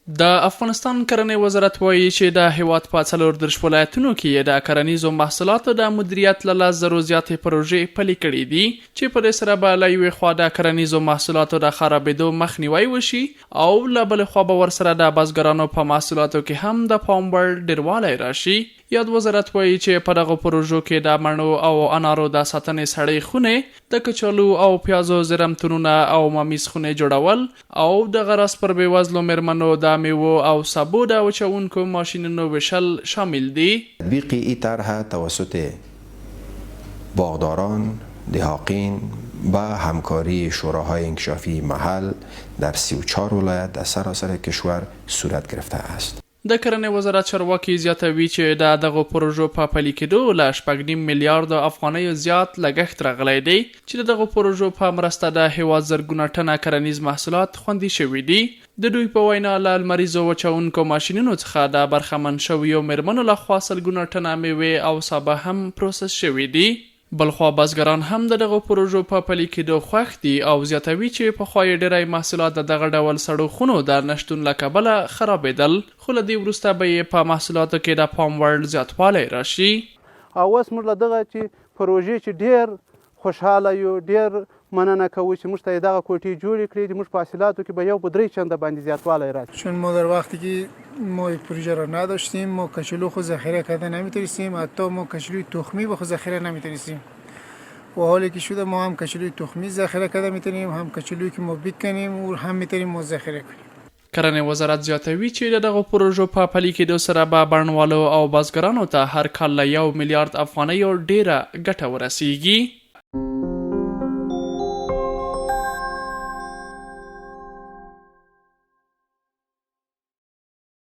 د افغانستان کرنې وزارت وایي چې د هیواد په 34 ولایتونو کې د کرنیزو محصولاتو د مدیریت له 10,000 زیاتې پروژې پلي کړي دي چې په دې سره به له یوې خوا د کرنیزو محصولاتو د خرابېدو مخنیوی وشي او له بلې خوا به ورسره د بزګرانو په محصولاتو کې هم د پام وړ ډېروالی راشي. یاد وزارت وایي چې په دغو پروژو کې د مڼو او انارو د ساتنې سړې خونې، د کچالو او پیازو زیرمتونونه او ممیز خونې جوړول او د غرض پر بېوزلو مېرمنو د میوو او سبو د وچونکو ماشینونو ویشل شامل دي. تطبیق این طرح توسط باغداران، دهاقین و همکاری شوراهای انکشافی محل در 34 ولایت در سراسر کشور صورت گرفته است. د کرنې وزارت چارواکي زیاتوي چې د دغو پروژو په پلي کېدو له 6.5 میلیارد افغانیو زیات لګښت راغلی دی چې د دغو پروژو په مرسته د هیواد زرګونه ټنه کرنیز محصولات خوندي شوي دي. د دوی په وینا له لمریزو وچونکو ماشینونو څخه د برخمن شویو مېرمنو لخوا سلګونه ټنه میوې او سابه هم پروسس شوي دي. بلخوا بزګران هم د دغو پروژو په پلي کېدو خوښ دي او زیاتوي چې پخوا یې ډېری محصولات د دغه ډول سړو خونو د نشتون له کبله خرابېدل، خو له دې وروسته به یې په محصولاتو کې د پام وړ زیاتوالی راشي. او اوس موږ له دغه چې پروژې چې ډېر خوشحاله یو، ډېر مننه کوو چې موږ ته دغه کوټې جوړې کړې دي. موږ په حاصلاتو کې به 1 به 3 چنده باندې زیاتوالی راشي. چون ما در وقتی که ما یک پروژه را نداشتیم ما کچالو خود ذخیره کرده نمیتونستیم، حتی ما کچالوی تخمی به خود ذخیره نمیتونستیم. و حالی که شده ما هم کچالوی تخمی ذخیره کرده میتونیم، هم کچالویی که ما بکنیم و هم میتونیم ما ذخیره کنیم. کرنې وزارت زیاتوي چې دغه پروژو په پلي کېدو سره به بڼوالو او بزګرانو ته هر کال له 1 میلیارد افغانیو ډیره ګټه ورسیږي.